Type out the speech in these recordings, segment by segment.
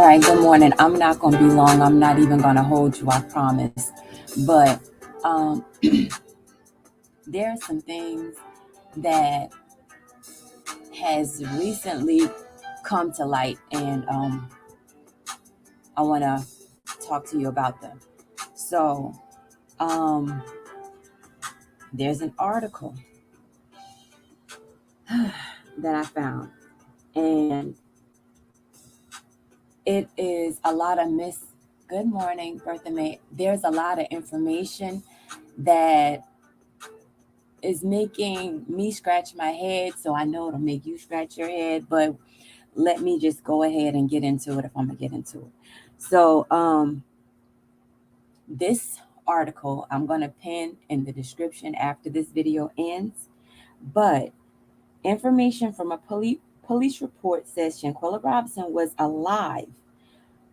right, good morning. I'm not going to be long. I'm not even going to hold you, I promise. But there are some things that has recently come to light, and I want to talk to you about them. So there's an article that I found, and it is a lot of Good morning, Bertha May. There's a lot of information that is making me scratch my head, so I know it'll make you scratch your head, but let me just go ahead and get into it if I'm gonna get into it. So this article I'm gonna pin in the description after this video ends, but information from a police report says Shanquella Robinson was alive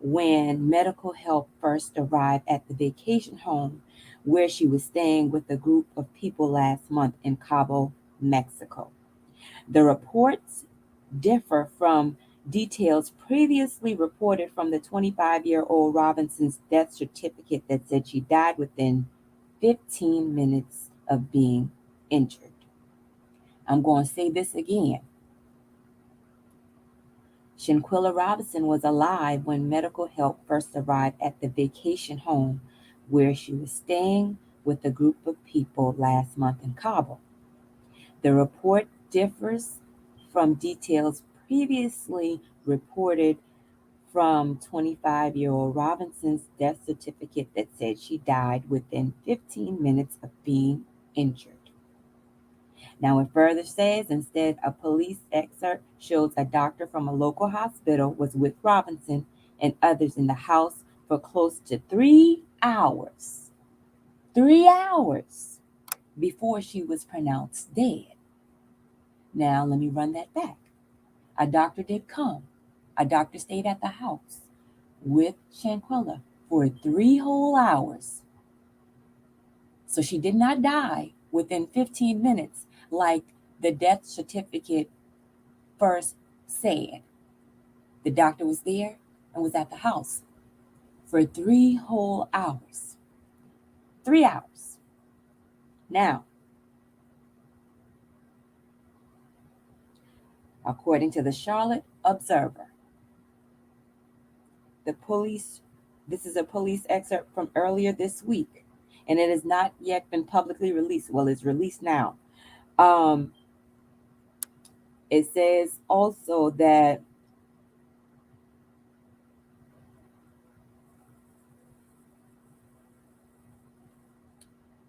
when medical help first arrived at the vacation home where she was staying with a group of people last month in Cabo, Mexico. The reports differ from details previously reported from the 25-year-old Robinson's death certificate that said she died within 15 minutes of being injured. I'm going to say this again. Shanquella Robinson was alive when medical help first arrived at the vacation home where she was staying with a group of people last month in Cabo. The report differs from details previously reported from 25-year-old Robinson's death certificate that said she died within 15 minutes of being injured. Now, it further says, instead, a police excerpt shows a doctor from a local hospital was with Robinson and others in the house for close to 3 hours. 3 hours before she was pronounced dead. Now, let me run that back. A doctor did come. A doctor stayed at the house with Shanquella for 3 whole hours. So she did not die within 15 minutes like the death certificate first said. The doctor was there and was at the house for 3 whole hours. 3 hours. Now, according to the Charlotte Observer, this is a police excerpt from earlier this week, and it has not yet been publicly released. Well, it's released now. It says also that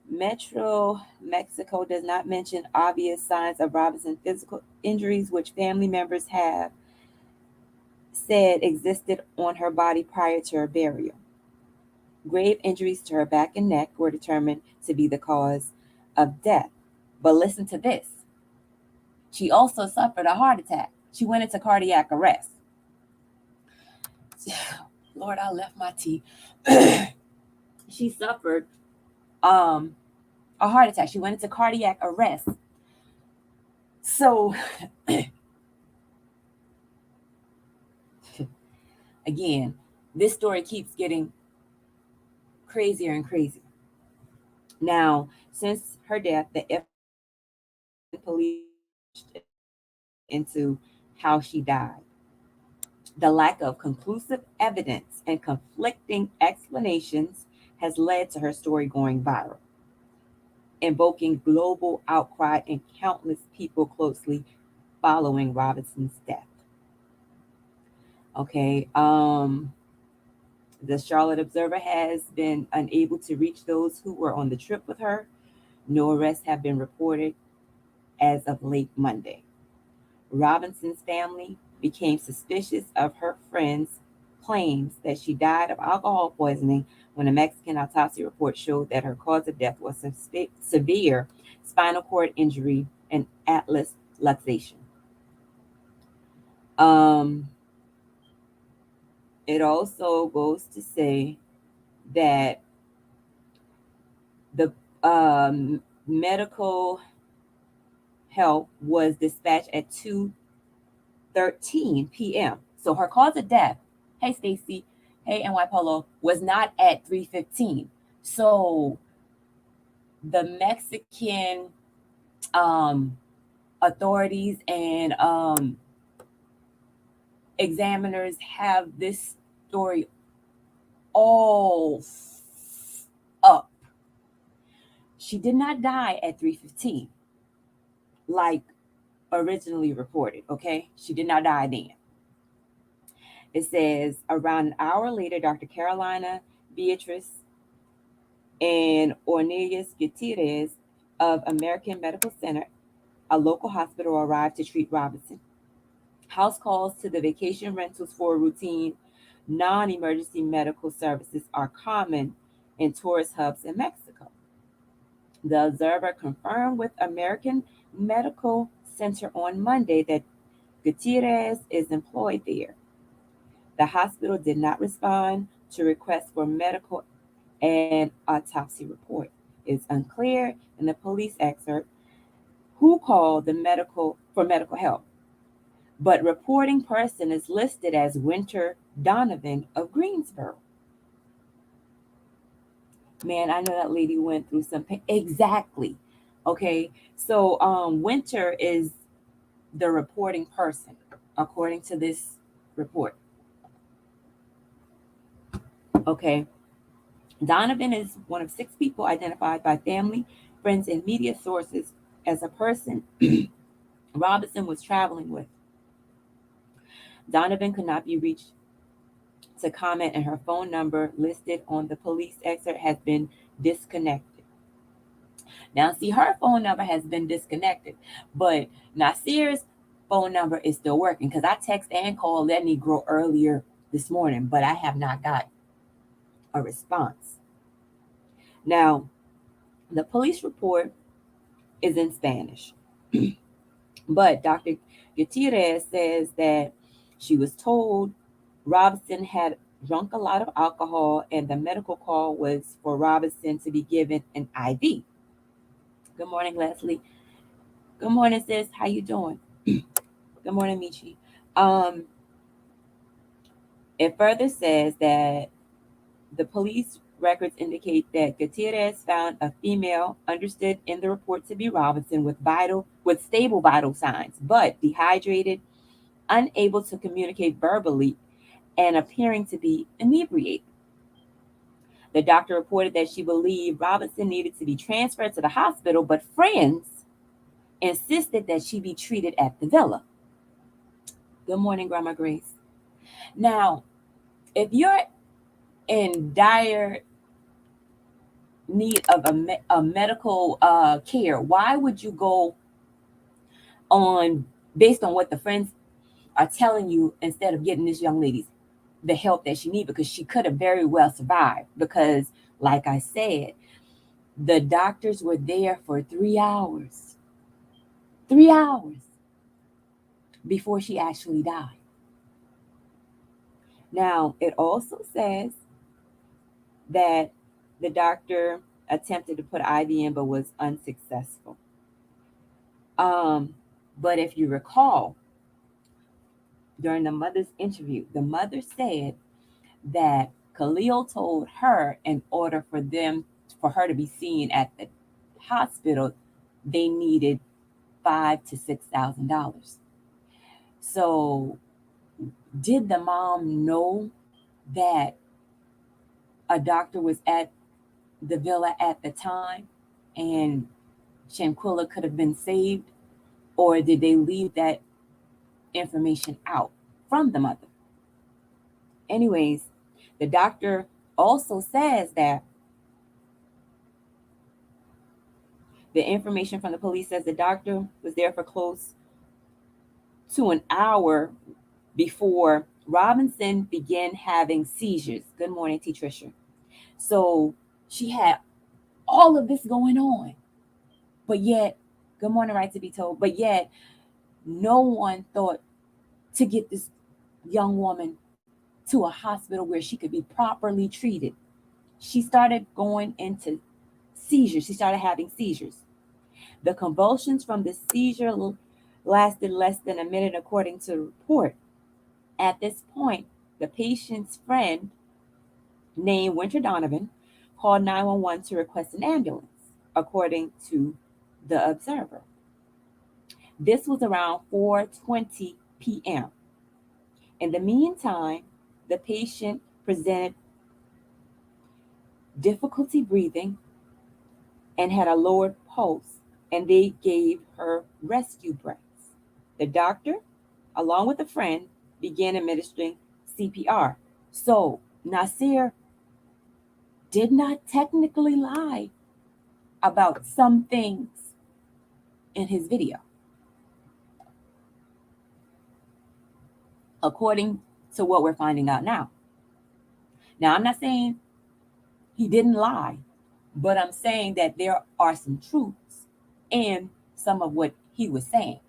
Metro Mexico does not mention obvious signs of Robinson's physical injuries, which family members have said existed on her body prior to her burial. Grave injuries to her back and neck were determined to be the cause of death. But listen to this. She also suffered a heart attack. She went into cardiac arrest. Lord, I left my tea. She suffered a heart attack. She went into cardiac arrest. So, again, this story keeps getting crazier and crazier. Now, since her death, the police into how she died. The lack of conclusive evidence and conflicting explanations has led to her story going viral, invoking global outcry and countless people closely following Robinson's death. Okay, the Charlotte Observer has been unable to reach those who were on the trip with her. No arrests have been reported as of late Monday. Robinson's family became suspicious of her friend's claims that she died of alcohol poisoning when a Mexican autopsy report showed that her cause of death was severe spinal cord injury and atlas luxation. It also goes to say that the medical help was dispatched at 2:13 p.m. So her cause of death hey Stacy, hey NY Polo, was not at 3:15. So the Mexican um, authorities and examiners have this story all up. She did not die at 3:15 like originally reported, okay? She did not die then. It says around an hour later, Dr. Carolina Beatrice and Ornelas Gutierrez of American Medical Center, a local hospital, arrived to treat Robinson. House calls to the vacation rentals for routine, non emergency medical services are common in tourist hubs in Mexico. The Observer confirmed with American Medical Center on Monday that Gutierrez is employed there. The hospital did not respond to requests for medical and autopsy report. It's unclear in the police excerpt who called the medical for medical help, but reporting person is listed as Winter Donovan of Greensboro. Man, I know that lady went through some pain. Exactly. Okay. So Winter is the reporting person, according to this report. Okay. Donovan is one of 6 people identified by family, friends, and media sources as a person Robinson was traveling with. Donovan could not be reached to comment, and her phone number listed on the police excerpt has been disconnected. Now, see, her phone number has been disconnected, but Nazeer's phone number is still working because I text and called that Negro earlier this morning, but I have not got a response. Now, the police report is in Spanish, but Dr. Gutierrez says that she was told Robinson had drunk a lot of alcohol and the medical call was for Robinson to be given an IV. Good morning, Leslie. Good morning, sis. How you doing? Good morning, Michi. Um, it further says that the police records indicate that Gutierrez found a female understood in the report to be Robinson with stable vital signs, but dehydrated, unable to communicate verbally, and appearing to be inebriated. The doctor reported that she believed Robinson needed to be transferred to the hospital, but friends insisted that she be treated at the villa. Good morning, Grandma Grace. Now, if you're in dire need of a medical care, why would you go on based on what the friends are telling you instead of getting this young lady's the help that she needs? Because she could have very well survived. Because, like I said, the doctors were there for 3 hours. 3 hours before she actually died. Now, it also says that the doctor attempted to put IV in but was unsuccessful. But if you recall, during the mother's interview, the mother said that Khalil told her in order for her to be seen at the hospital, they needed $5,000 to $6,000. So, did the mom know that a doctor was at the villa at the time and Shanquella could have been saved, or did they leave that information out from the mother? Anyways, the doctor also says that the information from the police says the doctor was there for close to an hour before Robinson began having seizures. Good morning, T. Trisha. So she had all of this going on, but yet, good morning, right to be told, but yet no one thought to get this young woman to a hospital where she could be properly treated. She started going into seizures. She started having seizures. The convulsions from the seizure lasted less than a minute, according to the report. At this point, The patient's friend, named Winter Donovan, called 911 to request an ambulance, according to the Observer. This was around 4:20 p.m. In the meantime, the patient presented difficulty breathing and had a lowered pulse, and they gave her rescue breaths. The doctor, along with a friend, began administering CPR. So Nazeer did not technically lie about some things in his video. According to what we're finding out now. Now, I'm not saying he didn't lie, but I'm saying that there are some truths in some of what he was saying.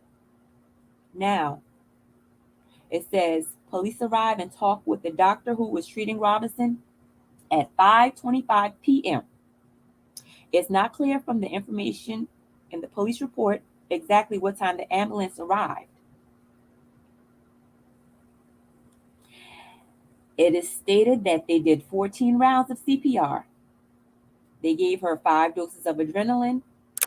Now, it says police arrived and talked with the doctor who was treating Robinson at 5:25 p.m. It's not clear from the information in the police report exactly what time the ambulance arrived. It is stated that they did 14 rounds of CPR. They gave her 5 doses of adrenaline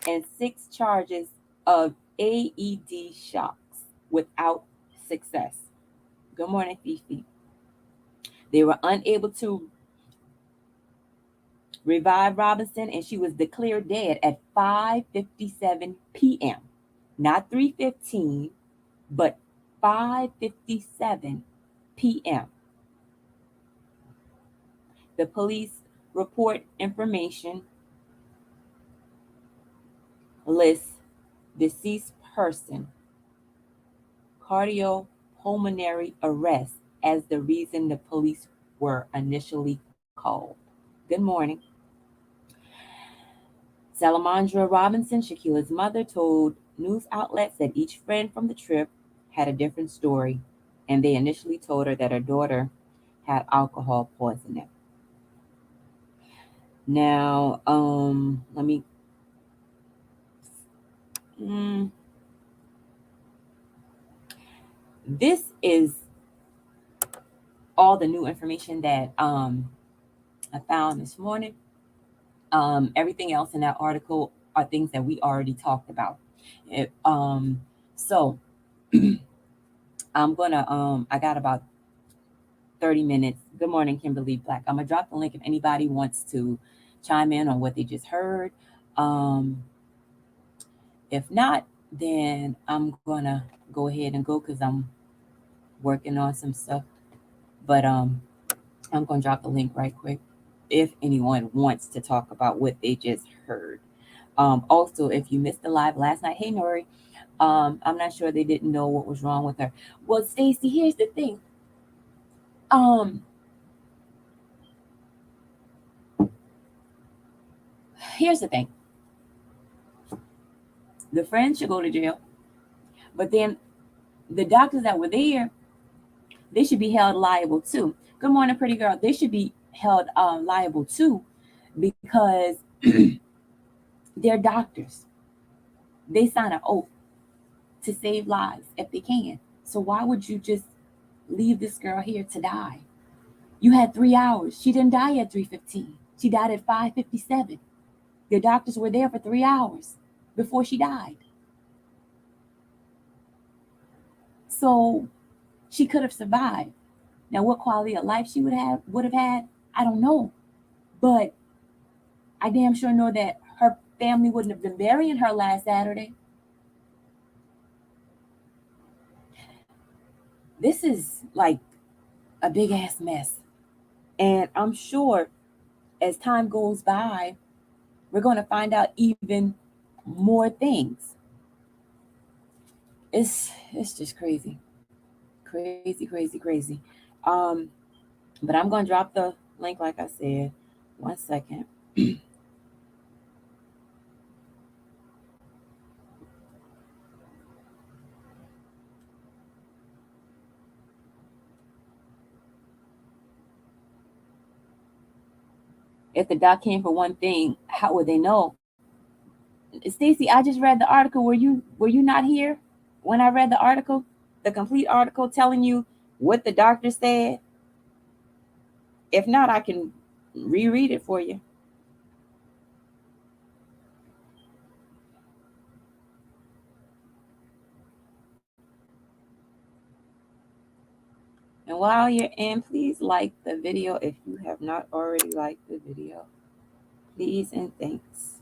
and 6 charges of AED shocks without success. Good morning, Fifi. They were unable to revive Robinson, and she was declared dead at 5:57 p.m. Not 3:15, but 5:57 p.m. The police report information lists deceased person, cardiopulmonary arrest as the reason the police were initially called. Good morning. Salamondra Robinson, Shanquella's mother, told news outlets that each friend from the trip had a different story, and they initially told her that her daughter had alcohol poisoning. Now, let me. This is all the new information that I found this morning. Everything else in that article are things that we already talked about. So I'm gonna I got about 30 minutes. Good morning, Kimberly Black. I'm gonna drop the link if anybody wants to chime in on what they just heard. If not, then I'm gonna go ahead and go because I'm working on some stuff. But I'm gonna drop the link right quick if anyone wants to talk about what they just heard. Also, if you missed the live last night, hey Nori, I'm not sure they didn't know what was wrong with her. Well, Stacy, here's the thing. Here's the thing. The friends should go to jail, but then the doctors that were there, they should be held liable too. Good morning, pretty girl. They should be held liable too, because they're doctors. They sign an oath to save lives if they can. So why would you just leave this girl here to die? You had 3 hours. She didn't die at 3:15. She died at 5:57. The doctors were there for 3 hours before she died. So she could have survived. Now, what quality of life she would have had, I don't know. But I damn sure know that her family wouldn't have been burying her last Saturday. This is like a big ass mess. And I'm sure as time goes by, we're going to find out even more things. It's just crazy. Crazy. But I'm going to drop the link like I said. 1 second. If the doc came for one thing, how would they know? Stacy, I just read the article. Were you not here when I read the article? The complete article telling you what the doctor said? If not, I can reread it for you. And while you're in, please like the video if you have not already liked the video. Please and thanks.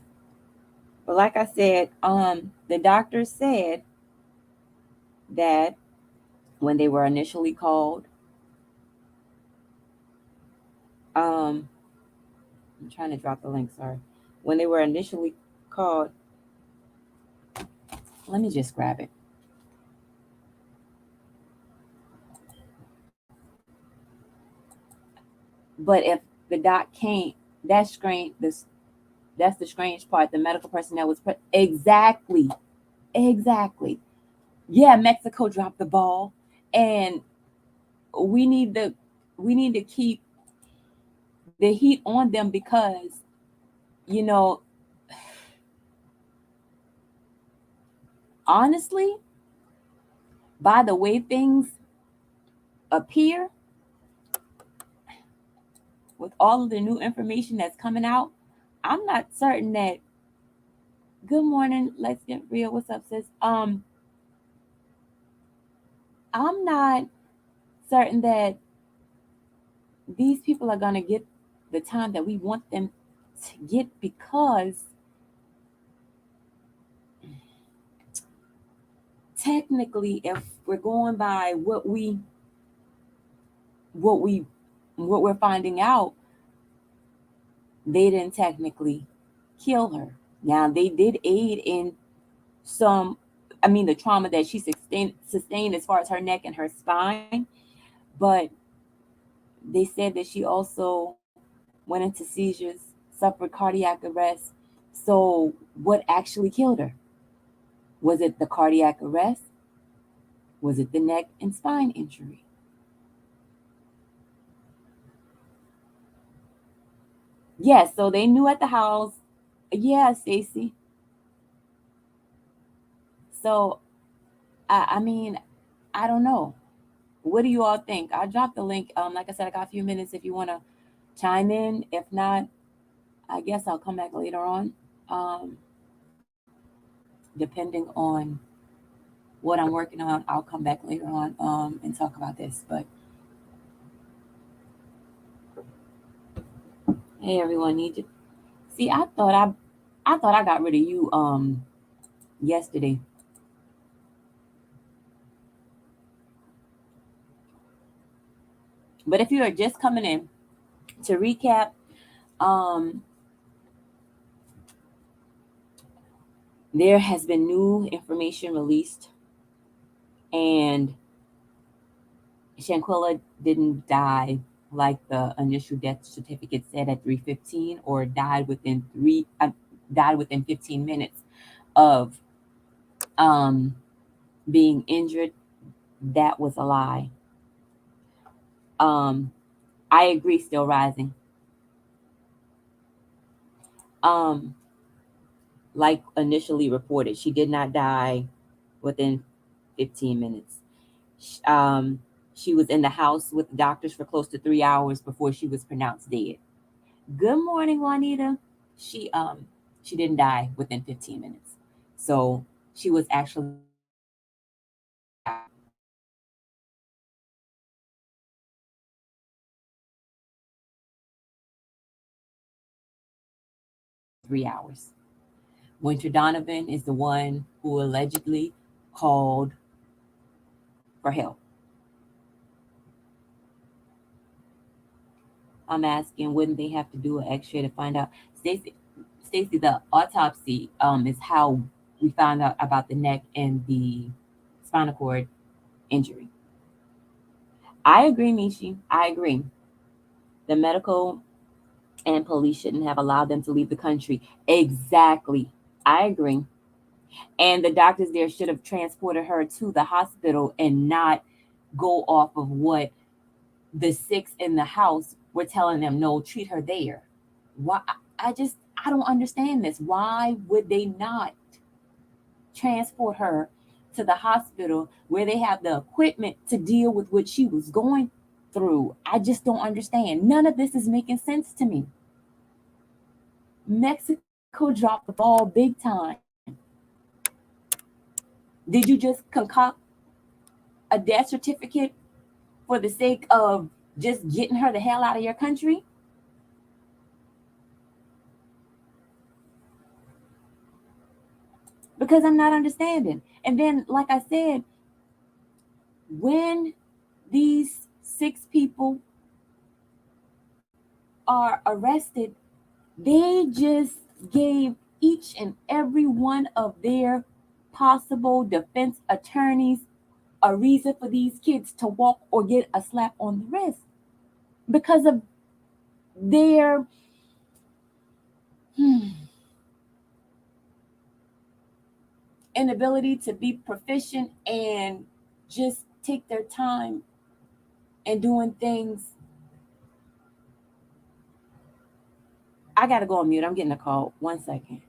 But like I said, the doctor said that when they were initially called, I'm trying to drop the link, sorry. When they were initially called, let me just grab it. But if the doc can't, that's strange. That's the strange part. The medical personnel was exactly, exactly. Yeah, Mexico dropped the ball, and we need to we need to keep the heat on them because you know honestly, by the way things appear with all of the new information that's coming out, I'm not certain that. Good morning, let's get real. What's up, sis? I'm not certain that these people are gonna get the time that we want them to get because technically, if we're going by what we what we're finding out, they didn't technically kill her. Now they did aid in some, I mean, the trauma that she sustained as far as her neck and her spine, but they said that she also went into seizures, suffered cardiac arrest. So what actually killed her? Was it the cardiac arrest? Was it the neck and spine injury? Yes, so they knew at the house. Yeah, Stacy. So I mean, I don't know. What do you all think? I dropped the link. Like I said, I got a few minutes if you want to chime in. If not, I guess I'll come back later on, depending on what I'm working on. I'll come back later on and talk about this. But hey, everyone, need you. See, I thought I got rid of you yesterday. But if you are just coming in to recap, um, there has been new information released, and Shanquella didn't die like the initial death certificate said at 3:15, or died within 15 minutes of um, being injured. That was a lie. Um, I agree, still rising. Um, like initially reported, she did not die within 15 minutes. Um, she was in the house with the doctors for close to 3 hours before she was pronounced dead. Good morning, Juanita. She um she didn't die within 15 minutes. So she was actually 3 hours. Winter Donovan is the one who allegedly called for help. I'm asking, wouldn't they have to do an X-ray to find out? Stacy, the autopsy is how we found out about the neck and the spinal cord injury. I agree, Mishi. I agree. The medical and police shouldn't have allowed them to leave the country. Exactly. I agree. And the doctors there should have transported her to the hospital and not go off of what the six in the house were telling them. No, treat her there. Why? I don't understand this. Why would they not transport her to the hospital where they have the equipment to deal with what she was going through. I just don't understand. None of this is making sense to me. Mexico dropped the ball big time. Did you just concoct a death certificate for the sake of just getting her the hell out of your country? Because I'm not understanding. And then, like I said, when these 6 people are arrested, they just gave each and every one of their possible defense attorneys a reason for these kids to walk or get a slap on the wrist because of their inability to be proficient and just take their time and doing things. I gotta go on mute. I'm getting a call. 1 second.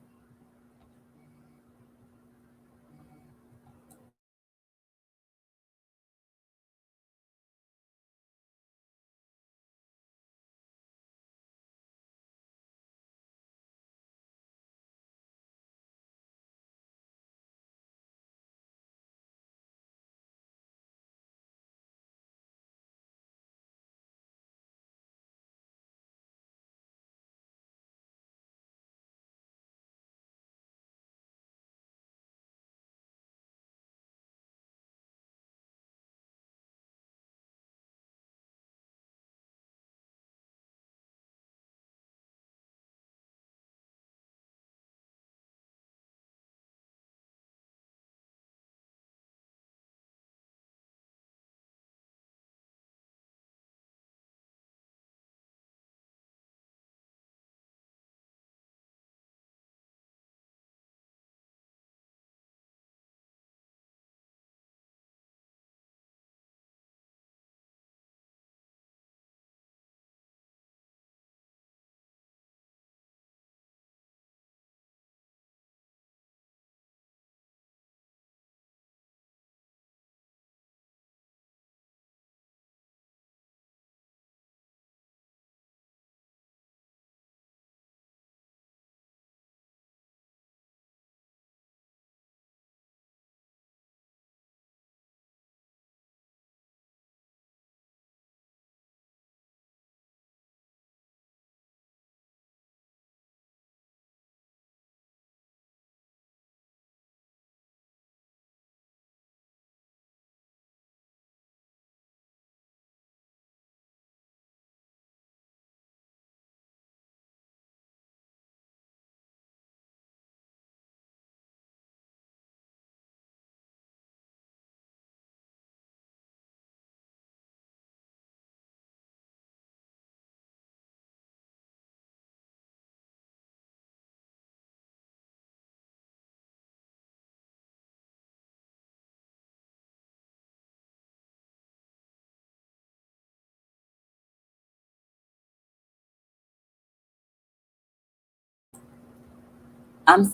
I'm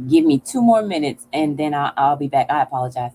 Give me 2 more minutes and then I'll be back. I apologize.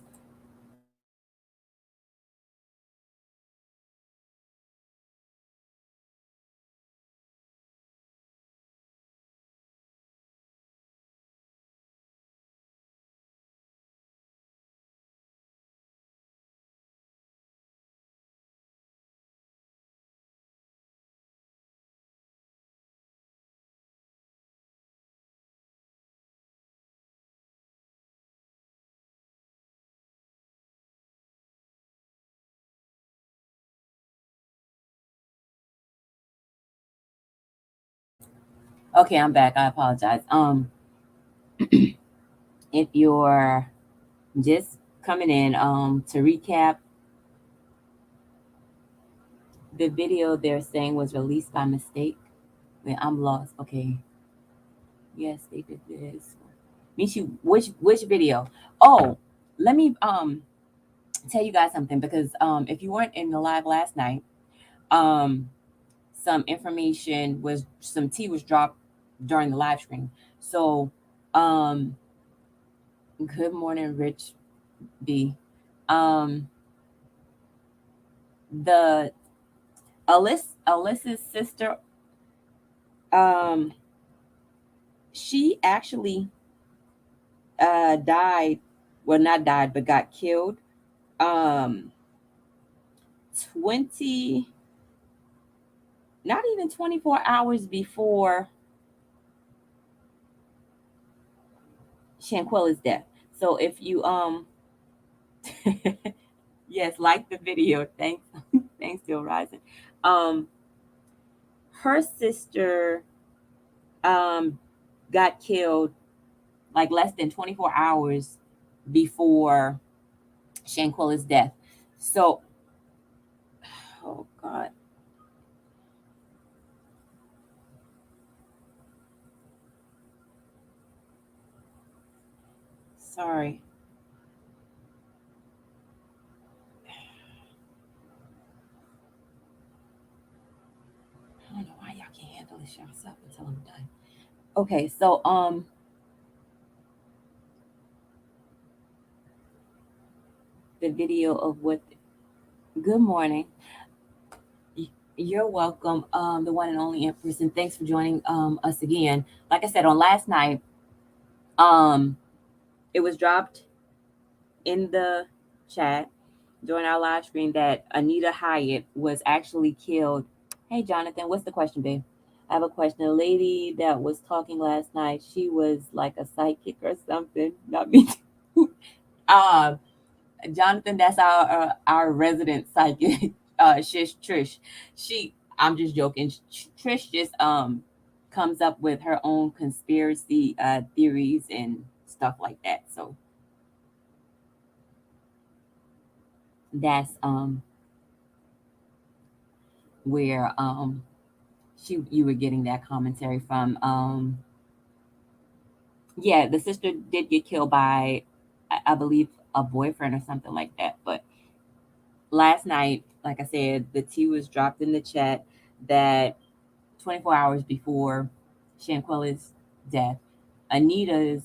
Okay, I'm back. I apologize. If you're just coming in, to recap, the video they're saying was released by mistake. Wait, I'm lost. Okay. Yes, they did this. Michi, which video? Oh, let me tell you guys something because if you weren't in the live last night, um some tea was dropped during the live stream. So um good morning, Rich B. Um The Alyssa's sister, um, she actually died. Well, not died, but got killed. Um, 20, not even 24 hours before Shanquella's death. So if you yes, like the video. Thanks, thanks, Still Rising. Um, her sister um got killed like less than 24 hours before Shanquella's death. So, oh God, sorry. I don't know why y'all can't handle this yourself until I'm done. Okay, so the video of what. Good morning. You're welcome. The one and only Empress, and thanks for joining us again. Like I said on last night, um, it was dropped in the chat during our live stream that Anita Hyatt was actually killed. Hey, Jonathan, what's the question, babe? I have a question. A lady that was talking last night, she was like a psychic or something. Not me. um, Jonathan, that's our resident psychic, Shish Trish. I'm just joking. Trish just comes up with her own conspiracy theories and stuff like that. So that's where you were getting that commentary from. Yeah, the sister did get killed by I believe a boyfriend or something like that. But last night, like I said, the tea was dropped in the chat that 24 hours before Shanquella's death, Anita's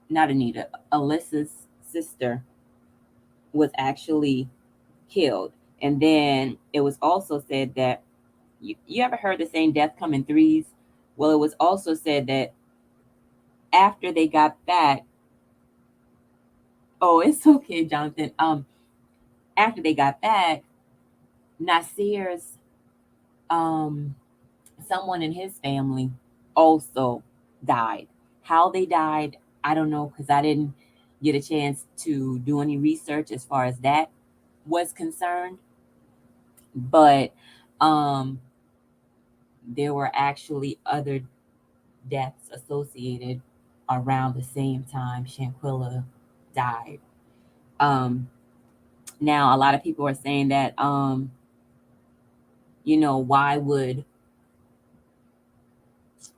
not Anita, Alyssa's sister was actually killed. And then it was also said that you ever heard the saying death come in threes? Well, it was also said that after they got back, oh, it's okay, Jonathan. After they got back, Naseer's um someone in his family also died. How they died, I don't know because I didn't get a chance to do any research as far as that was concerned. But um there were actually other deaths associated around the same time Shanquella died. Um, Now a lot of people are saying that why would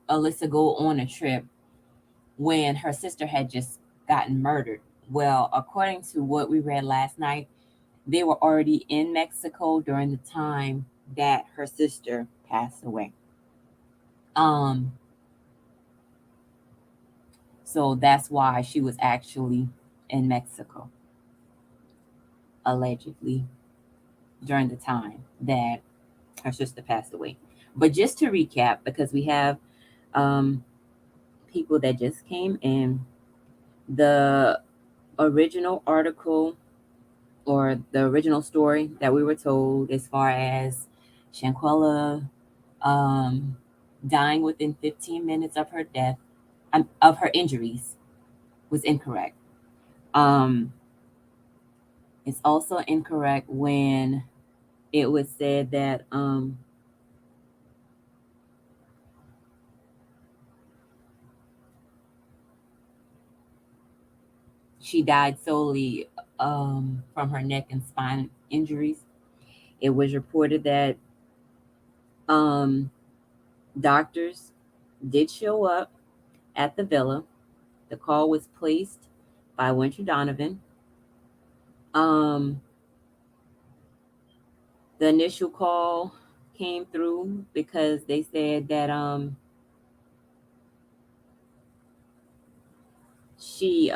Alyssa go on a trip when her sister had just gotten murdered? Well, according to what we read last night, they were already in Mexico during the time that her sister passed away. Um, so that's why she was actually in Mexico, allegedly, during the time that her sister passed away. But just to recap, because we have um, people that just came in, the original article or the original story that we were told as far as Shanquella um, dying within 15 minutes of her death, of her injuries, was incorrect. Um, it's also incorrect when it was said that she died solely from her neck and spine injuries. It was reported that um, doctors did show up at the villa. The call was placed by Winter Donovan. Um, the initial call came through because they said that she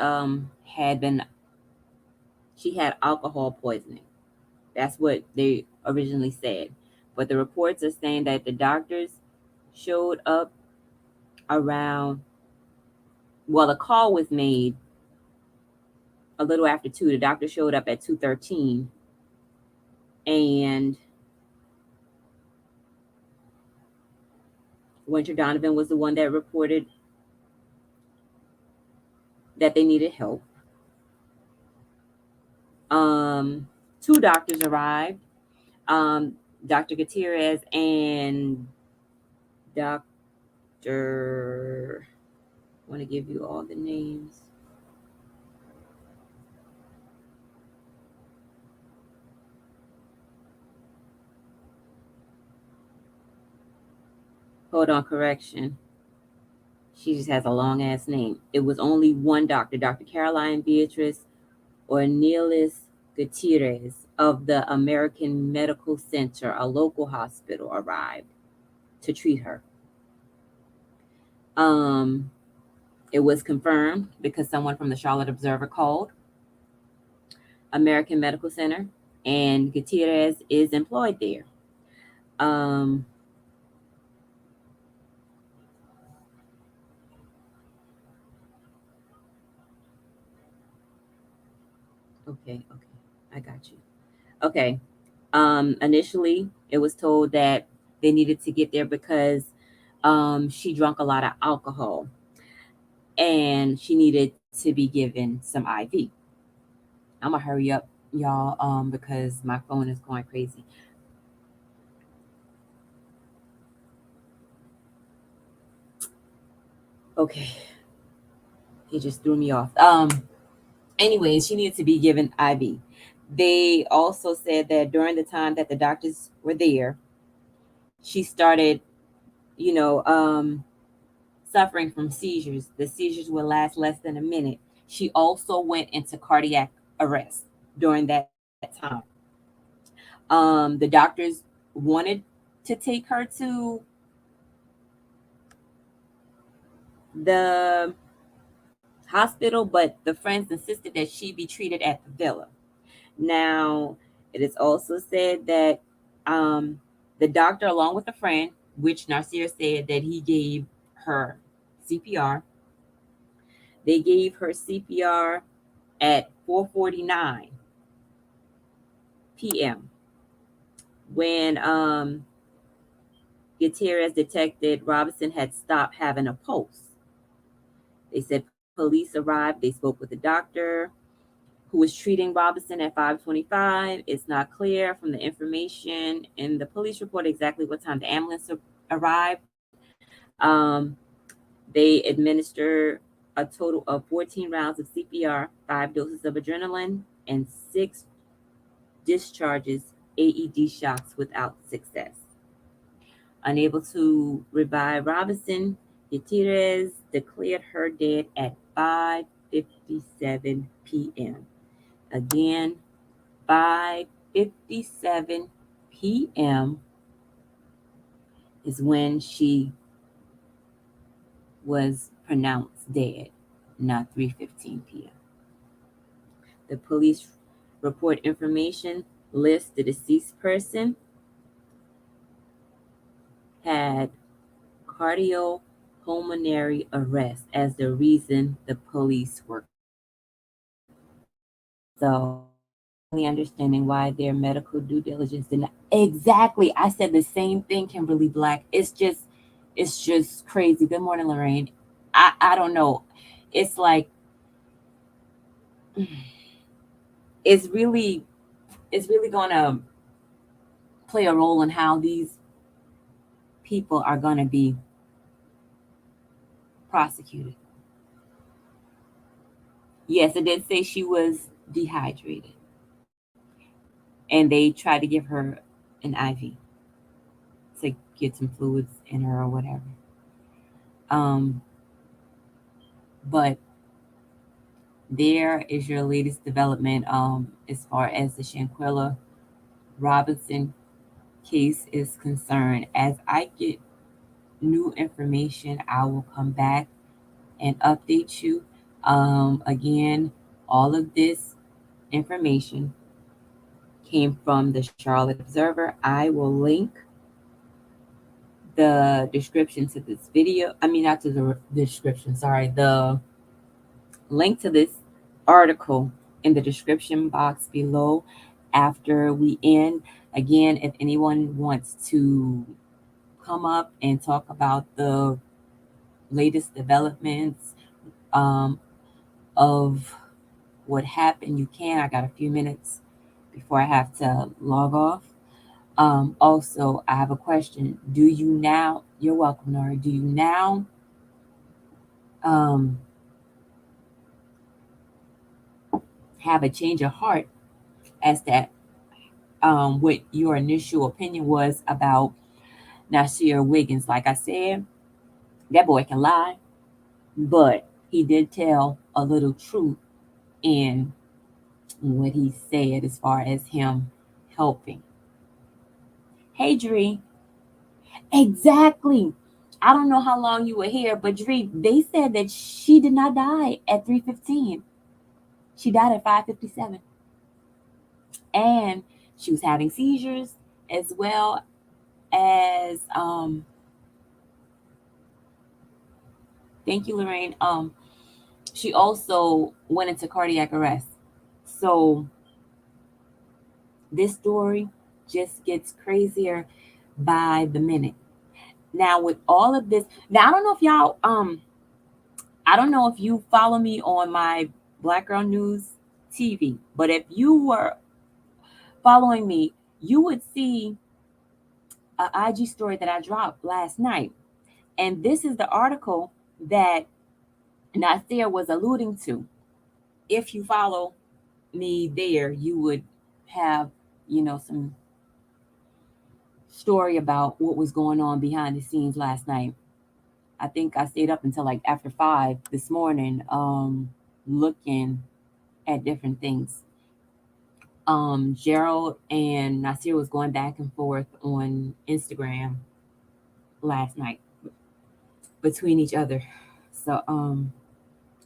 had alcohol poisoning. That's what they originally said. But the reports are saying that the doctors showed up around, well, the call was made a little after 2. The doctor showed up at 2:13, and Winter Donovan was the one that reported that they needed help. Two doctors arrived, um, Dr. Gutierrez and Dr. I want to give you all the names. Hold on, correction. She just has a long ass name. It was only one doctor, Dr. Caroline Beatrice Ornelas Gutierrez of the American Medical Center, a local hospital, arrived to treat her. Um, it was confirmed because someone from the Charlotte Observer called American Medical Center, and Gutierrez is employed there. Um, okay, I got you. Okay. Initially, it was told that they needed to get there because she drank a lot of alcohol and she needed to be given some IV. I'm gonna hurry up, y'all, because my phone is going crazy. Okay, he just threw me off. Anyways, she needed to be given IV. They also said that during the time that the doctors were there, she started, you know, suffering from seizures. The seizures would last less than a minute. She also went into cardiac arrest during that time. The doctors wanted to take her to the hospital, but the friends insisted that she be treated at the villa. Now, it is also said that the doctor, along with a friend, which Nazeer said that he gave her CPR, they gave her CPR at 4:49 p.m. when Gutierrez detected Robinson had stopped having a pulse. They said police arrived. They spoke with the doctor who was treating Robinson at 5:25. It's not clear from the information in the police report exactly what time the ambulance arrived. Um, they administered a total of 14 rounds of CPR, 5 doses of adrenaline, and 6 discharges AED shocks without success. Unable to revive Robinson, Gutierrez declared her dead at 5:57 p.m. Again, 5:57 p.m. is when she was pronounced dead, not 3:15 p.m. The police report information lists the deceased person had cardiopulmonary arrest as the reason the police were. So, understanding why their medical due diligence did not. Exactly. I said the same thing, Kimberly Black. It's just crazy. Good morning, Lorraine. I don't know. It's like it's really it's really gonna play a role in how these people are gonna be prosecuted. Yes, it did say she was dehydrated. And they tried to give her an IV to get some fluids in her or whatever. Um, but there is your latest development as far as the Shanquella Robinson case is concerned. As I get new information, I will come back and update you. Again, all of this information came from the Charlotte Observer. I will link the description to this video. I mean, not to the description, sorry, the link to this article in the description box below after we end. Again, if anyone wants to come up and talk about the latest developments um, of what happened, you can. I got a few minutes before I have to log off. Also, I have a question. Do you now, you're welcome, Nori, do you now um, have a change of heart as that what your initial opinion was about Nazeer Wiggins? Like I said, that boy can lie, but he did tell a little truth in what he said as far as him helping. Hey, Dree. Exactly. I don't know how long you were here, but Dree, they said that she did not die at 3:15. She died at 5:57. And she was having seizures as well as thank you, Lorraine. She also went into cardiac arrest. So this story just gets crazier by the minute. Now with all of this, now I don't know if you follow me on my Black Girl News TV, but if you were following me, you would see an IG story that I dropped last night. And this is the article that Naseer was alluding to. If you follow me there, you would have, some story about what was going on behind the scenes last night. I think I stayed up until like after 5 this morning, looking at different things. Gerald and Naseer was going back and forth on Instagram last night between each other. So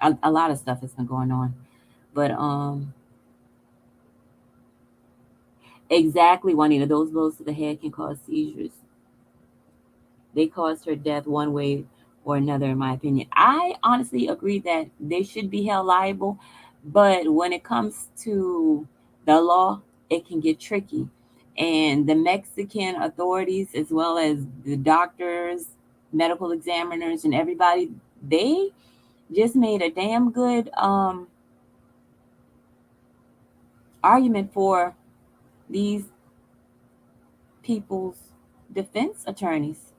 a lot of stuff has been going on. But exactly, Juanita, those blows to the head can cause seizures. They caused her death one way or another, in my opinion. I honestly agree that they should be held liable, but when it comes to the law, it can get tricky. And the Mexican authorities, as well as the doctors, medical examiners, and everybody, they just made a damn good argument for these people's defense attorneys.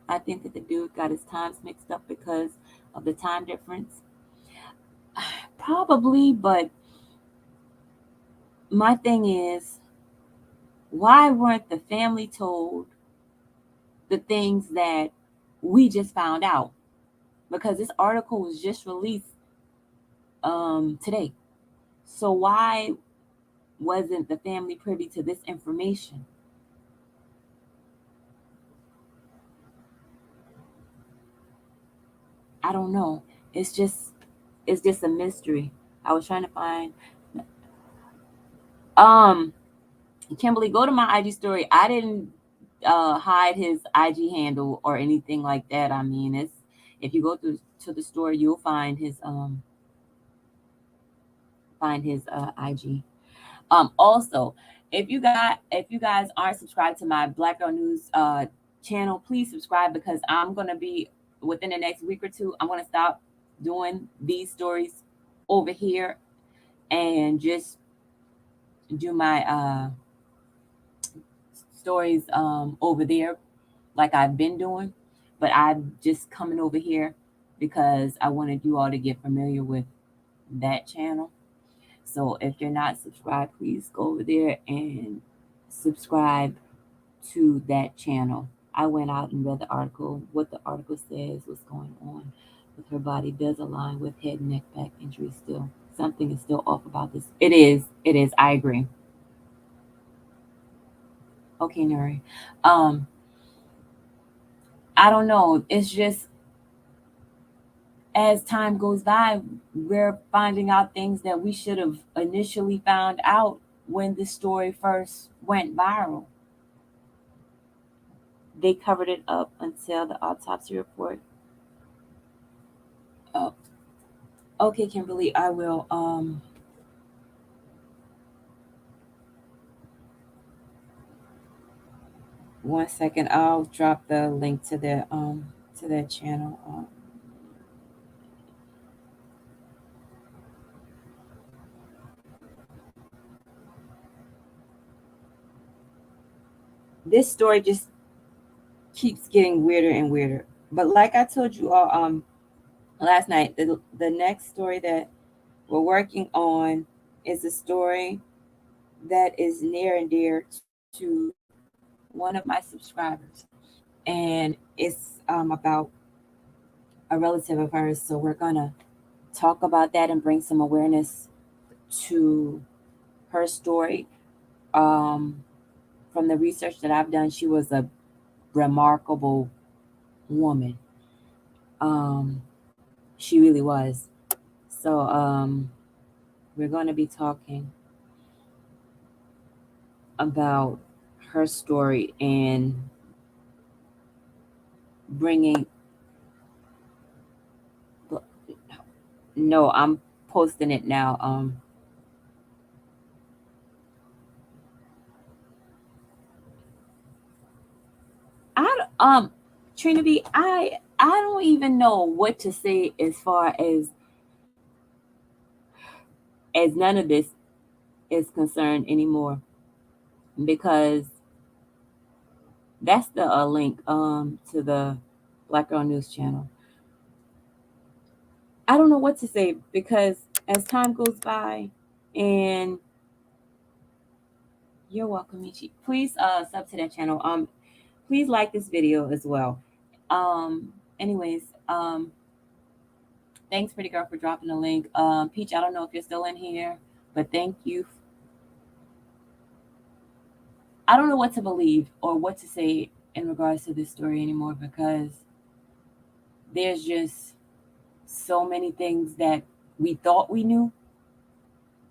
I think that the dude got his times mixed up because of the time difference. Probably, but my thing is, why weren't the family told the things that we just found out? Because this article was just released today. So why wasn't the family privy to this information? I don't know. It's just it's just a mystery. I was trying to find um Kimberly, go to my IG story. I didn't hide his IG handle or anything like that. I mean, it's if you go to the story, you'll find his IG. Also, if you guys aren't subscribed to my Black Girl News channel, please subscribe because I'm gonna be within the next week or two. I'm gonna stop doing these stories over here and just do my stories over there like I've been doing, but I'm just coming over here because I wanted you all to get familiar with that channel. So if you're not subscribed, please go over there and subscribe to that channel. I went out and read the article. What the article says, what's going on with her body does align with head, neck, back injury still. Something is still off about this. It is. It is. I agree. Okay, Nuri. Um, I don't know. It's just as time goes by, we're finding out things that we should have initially found out when the story first went viral. They covered it up until the autopsy report. Oh, okay, Kimberly, I will. 1 second. I'll drop the link to their channel. This story just keeps getting weirder and weirder. But like I told you all last night, the next story that we're working on is a story that is near and dear to one of my subscribers, and it's about a relative of hers. So we're gonna talk about that and bring some awareness to her story. Um, from the research that I've done, she was a remarkable woman. Um, she really was. So we're going to be talking about her story and bringing. No, I'm posting it now. I Trinity, I don't even know what to say as far as none of this is concerned anymore, because that's the link to the Black Girl News channel. I don't know what to say because as time goes by, and you're welcome, Michi. Please sub to that channel. Please like this video as well. Um, anyways, thanks, pretty girl, for dropping the link. Peach, I don't know if you're still in here, but thank you. I don't know what to believe or what to say in regards to this story anymore, because there's just so many things that we thought we knew,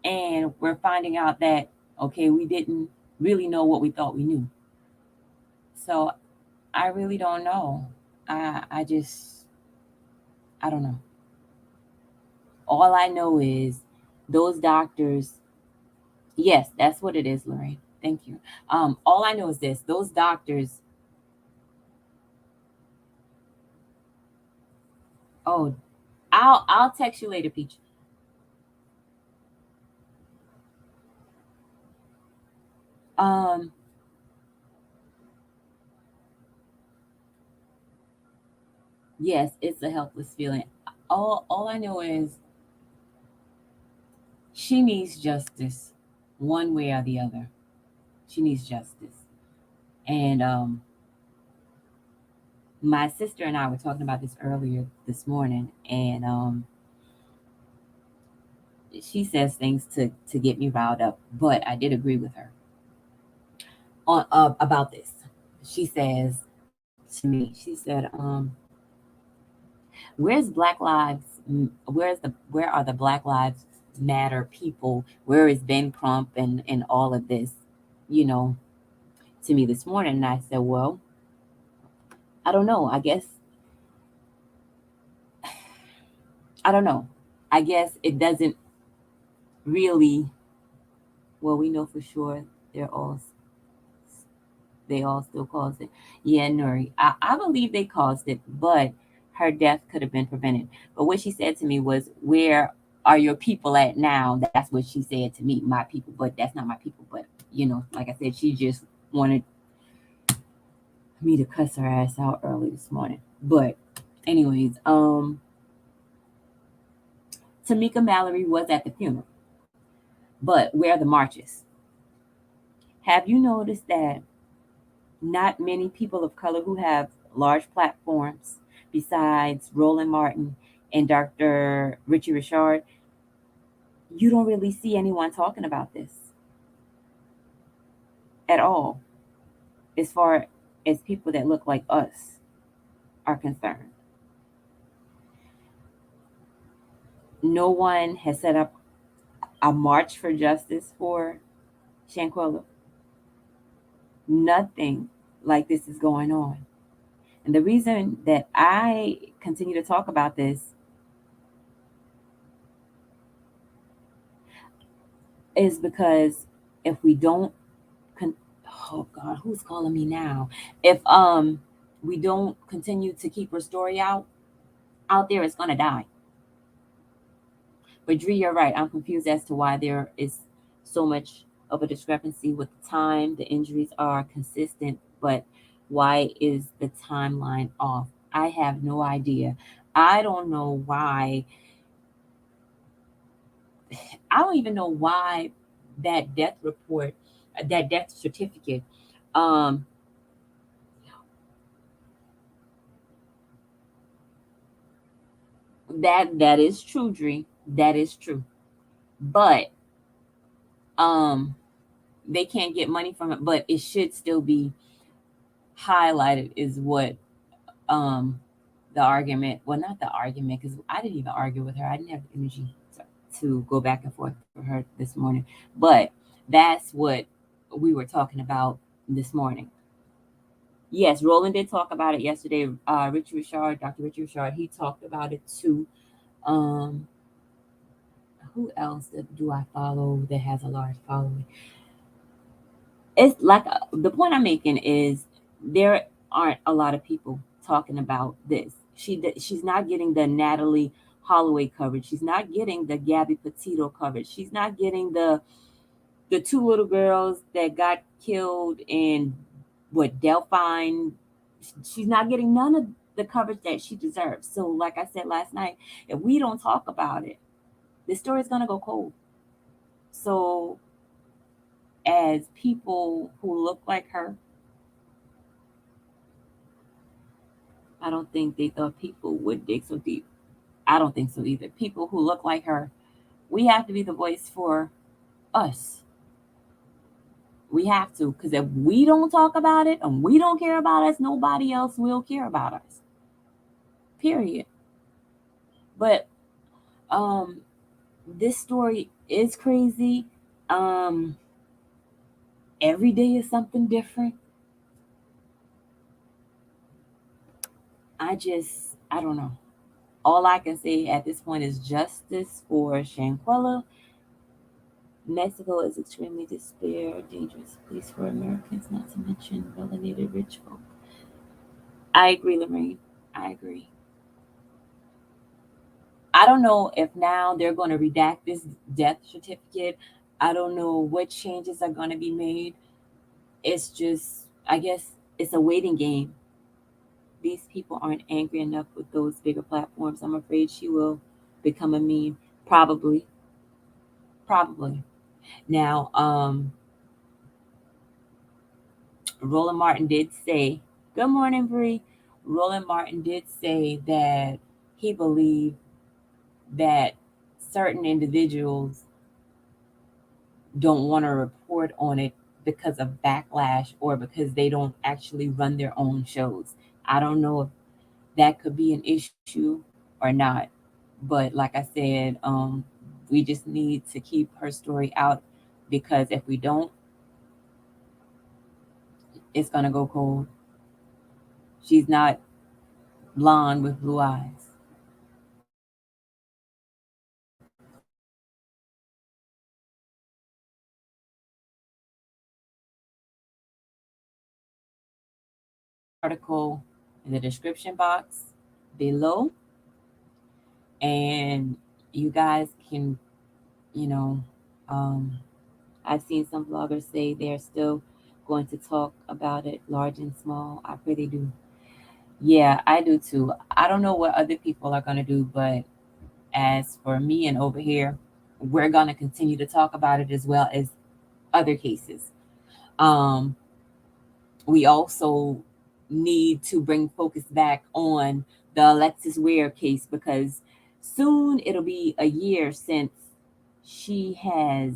and we're finding out that okay, we didn't really know what we thought we knew. So I really don't know. I just, I don't know. All I know is those doctors. Yes, that's what it is, Lorraine. Thank you. All I know is this: those doctors. Oh, I'll text you later, Peach. Um, yes, it's a helpless feeling. All I know is she needs justice, one way or the other. She needs justice, and my sister and I were talking about this earlier this morning, and she says things to get me riled up, but I did agree with her on about this. She says to me, she said, "Where's Black Lives? Where are the Black Lives Matter people? Where is Ben Crump and all of this?" You know, to me this morning, and I said, "Well, I don't know. I don't know. I guess it doesn't really. Well, we know for sure they're all they all still caused it. Yeah, Nuri. I believe they caused it, but her death could have been prevented. But what she said to me was, "Where are your people at now?" That's what she said to me, my people, but that's not my people. But like I said, she just wanted me to cuss her ass out early this morning. But anyways, Tamika Mallory was at the funeral. But where are the marches? Have you noticed that not many people of color who have large platforms, besides Roland Martin and Dr. Richie Richard, you don't really see anyone talking about this at all, as far as people that look like us are concerned? No one has set up a march for justice for Shanquella. Nothing like this is going on. And the reason that I continue to talk about this is because if we don't, con- oh God, who's calling me now? If we don't continue to keep her story out there, it's gonna die. But Dree, you're right. I'm confused as to why there is so much of a discrepancy with the time. The injuries are consistent, but why is the timeline off? I have no idea. I don't know why. I don't even know why that death report, that death certificate, um, that is true, Dree. That is true. But um, they can't get money from it. But it should still be highlighted. Is what um the argument, well, not the argument, because I didn't even argue with her. I didn't have the energy to go back and forth with her this morning. But that's what we were talking about this morning. Yes, Roland did talk about it yesterday. Richard Richard, Dr. Richard Richard, he talked about it too. um who else do I follow that has a large following? It's like the point I'm making is there aren't a lot of people talking about this. She's not getting the Natalie Holloway coverage. She's not getting the Gabby Petito coverage. She's not getting the two little girls that got killed in what Delphine. She's not getting none of the coverage that she deserves. So, like I said last night, if we don't talk about it, this story is gonna go cold. So, as people who look like her, I don't think they thought people would dig so deep. I don't think so either. People who look like her, we have to be the voice for us. We have to, because if we don't talk about it and we don't care about us, nobody else will care about us. Period. But um, this story is crazy. Um, every day is something different. I don't know. All I can say at this point is justice for Shanquella. Mexico is extremely despair, dangerous place for Americans, not to mention melanated rich folk. I agree, Lorraine. I agree. I don't know if now they're going to redact this death certificate. I don't know what changes are going to be made. It's just, I guess, it's a waiting game. These people aren't angry enough with those bigger platforms. I'm afraid she will become a meme. Probably. Probably. Now, Roland Martin did say, good morning, Bree. Roland Martin did say that he believed that certain individuals don't want to report on it because of backlash or because they don't actually run their own shows. I don't know if that could be an issue or not. But like I said, we just need to keep her story out because if we don't, it's gonna go cold. She's not blonde with blue eyes. Article in the description box below, and you guys can, you know, um, I've seen some bloggers say they're still going to talk about it, large and small. I pray they do. Yeah, I do too. I don't know what other people are going to do, but as for me and over here, we're going to continue to talk about it as well as other cases. Um, we also need to bring focus back on the Alexis Ware case because soon it'll be a year since she has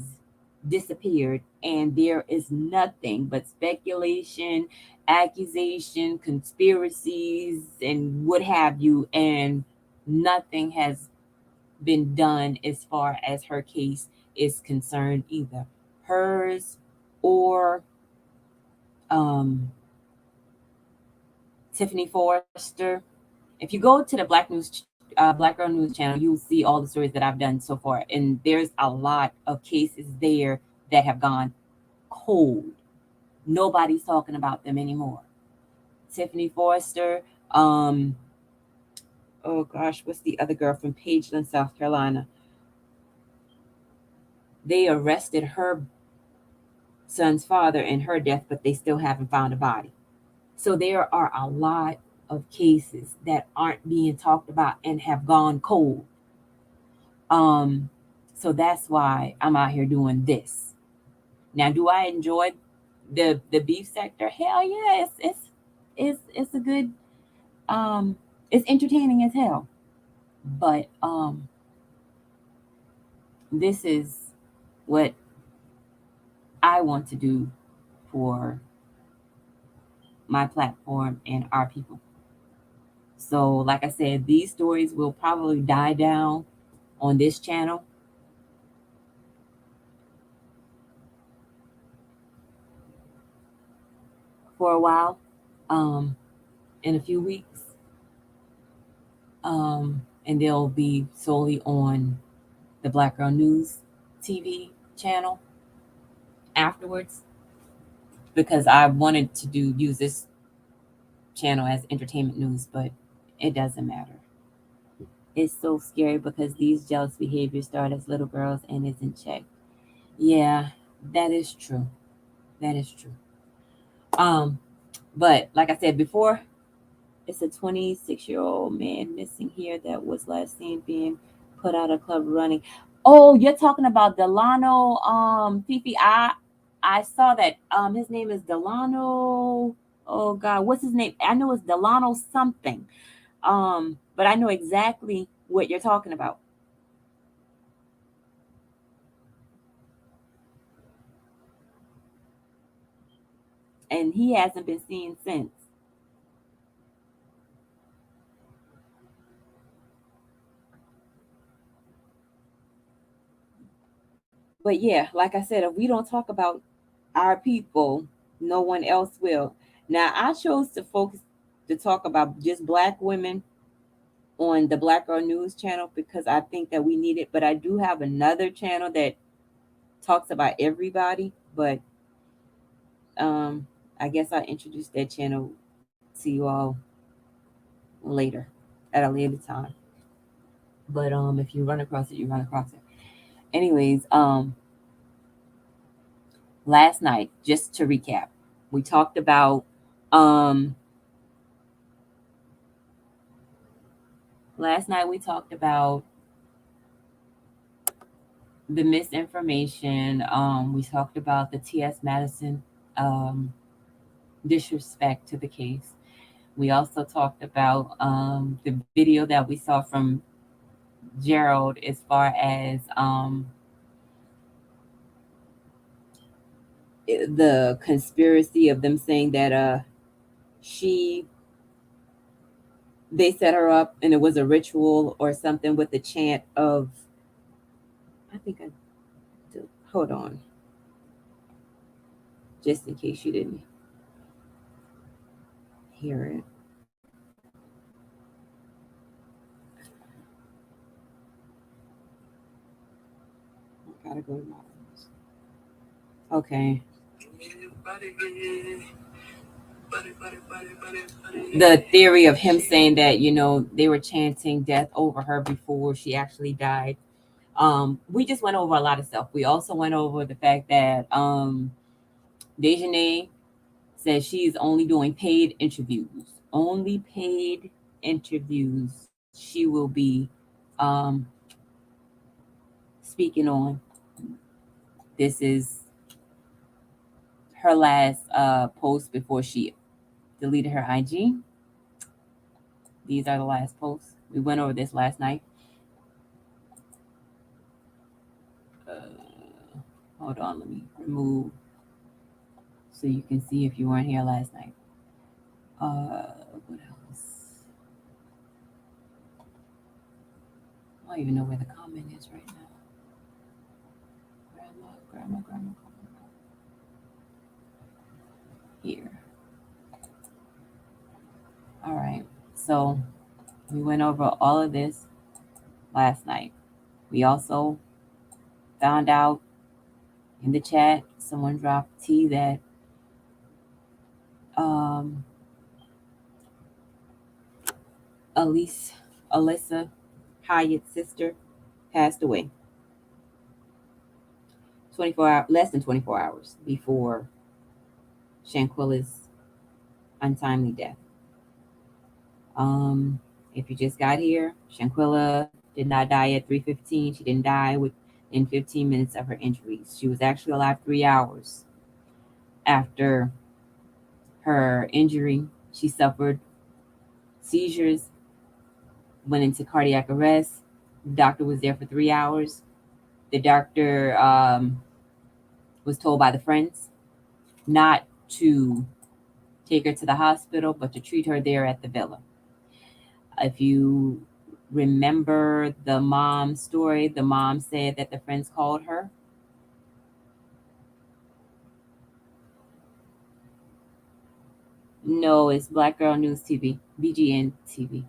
disappeared, and there is nothing but speculation, accusation, conspiracies, and what have you, and nothing has been done as far as her case is concerned, either hers or um, Tiffany Forrester. If you go to the Black Girl News channel, you'll see all the stories that I've done so far, and there's a lot of cases there that have gone cold. Nobody's talking about them anymore. Tiffany Forrester. Um, oh gosh, what's the other girl from Pageland, South Carolina? They arrested her son's father in her death, but they still haven't found a body. So there are a lot of cases that aren't being talked about and have gone cold. Um, so that's why I'm out here doing this. Now, do I enjoy the beef sector? Hell yeah, it's a good it's entertaining as hell. But this is what I want to do for my platform and our people. So, like I said, these stories will probably die down on this channel for a while, um, in a few weeks, and they'll be solely on the Black Girl News TV channel afterwards, because I wanted to use this channel as entertainment news, but it doesn't matter. It's so scary because these jealous behaviors start as little girls and isn't checked. Yeah, that is true. That is true. Um, but like I said before, it's a 26-year-old man missing here that was last seen being put out of club running. Oh, you're talking about Delano Fifi. I saw that. His name is Delano. Oh God, what's his name? I know it's Delano something. But I know exactly what you're talking about. And he hasn't been seen since. But yeah, like I said, if we don't talk about our people, no one else will. Now, I chose to focus to talk about just Black women on the Black Girl News channel because I think that we need it. But I do have another channel that talks about everybody. But um, I guess I'll introduce that channel to you all later, at a later time. But if you run across it, you run across it. Anyways, last night, just to recap, we talked about um last night we talked about the misinformation. We talked about the T.S. Madison um disrespect to the case. We also talked about the video that we saw from Gerald as far as the conspiracy of them saying that she they set her up and it was a ritual or something with the chant of, I think I do, hold on, just in case you didn't hear it. I gotta go to my notes. Okay. The theory of him saying that, they were chanting death over her before she actually died. We just went over a lot of stuff. We also went over the fact that Dejanay says she's only doing paid interviews. Only paid interviews she will be um, speaking on. This is her last post before she deleted her IG. These are the last posts. We went over this last night. Hold on, let me remove so you can see if you weren't here last night. What else? don't even know where the comment is right now. Grandma. Here. All right. So we went over all of this last night. We also found out in the chat, someone dropped tea that Alyssa Hyatt's sister passed away. Less than 24 hours before Shanquella's untimely death. If you just got here, Shanquella did not die at 3:15. She didn't die within 15 minutes of her injuries. She was actually alive 3 hours after her injury. She suffered seizures, went into cardiac arrest. The doctor was there for 3 hours. The doctor was told by the friends not to take her to the hospital, but to treat her there at the villa. If you remember the mom's story, the mom said that the friends called her. No, it's Black Girl News TV, BGN TV.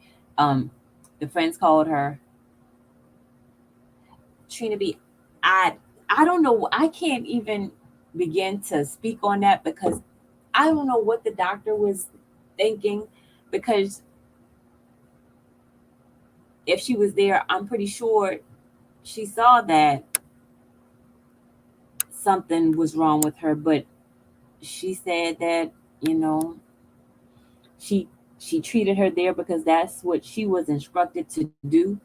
The friends called her. Trina B, I don't know. I can't even begin to speak on that because I don't know what the doctor was thinking, because if she was there, I'm pretty sure she saw that something was wrong with her, but she said that, she treated her there because that's what she was instructed to do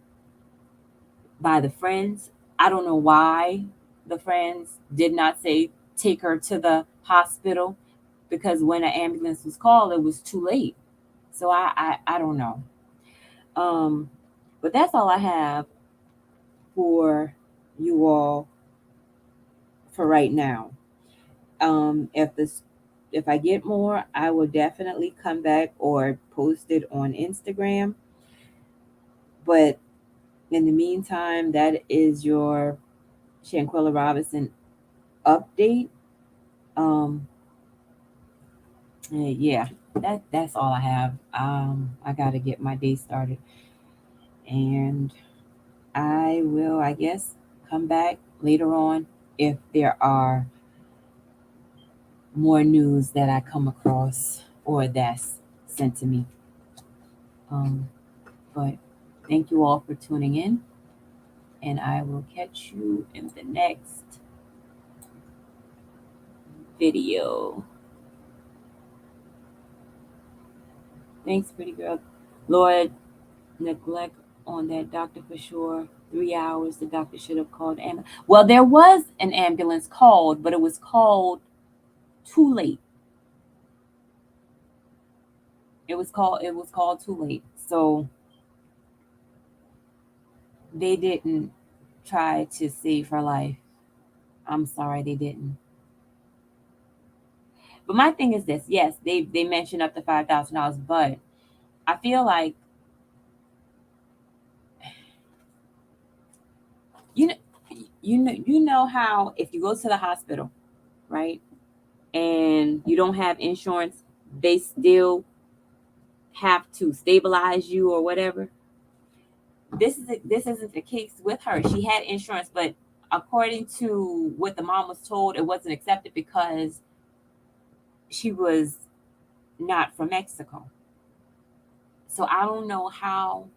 by the friends. I don't know why the friends did not say take her to the hospital, because when an ambulance was called, it was too late. So I don't know. But that's all I have for you all for right now. If I get more, I will definitely come back or post it on Instagram. But in the meantime, that is your Shanquella Robinson update. Yeah, that's all I have. I gotta get my day started, and I will, I guess, come back later on if there are more news that I come across or that's sent to me. But thank you all for tuning in, and I will catch you in the next video. Thanks, pretty girl. Lord, neglect on that doctor for sure. 3 hours, the doctor should have called ambulance. Well, there was an ambulance called, but it was called too late. It was called too late. So they didn't try to save her life. I'm sorry, they didn't. But my thing is this: yes, they mentioned up to $5,000, but I feel like you know how if you go to the hospital, right, and you don't have insurance, they still have to stabilize you or whatever. This isn't the case with her. She had insurance, but according to what the mom was told, it wasn't accepted because she was not from Mexico. So I don't know how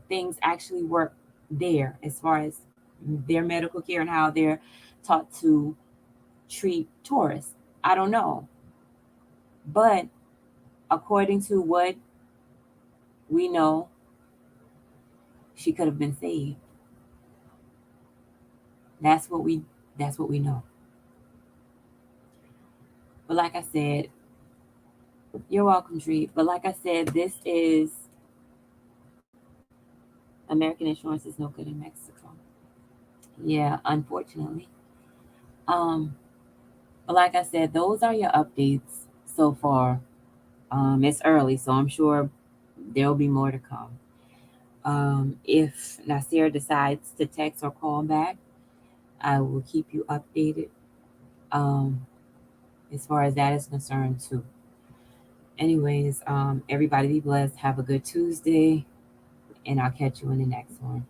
things actually work there as far as their medical care and how they're taught to treat tourists. I don't know. But according to what we know, she could have been saved. That's what we know. But like I said, you're welcome, Dree. But like I said, this is American insurance is no good in Mexico. Yeah, unfortunately. But like I said, those are your updates so far. It's early, so I'm sure there'll be more to come. If Nazeer decides to text or call back, I will keep you updated um, as far as that is concerned too. Anyways, everybody be blessed. Have a good Tuesday, and I'll catch you in the next one.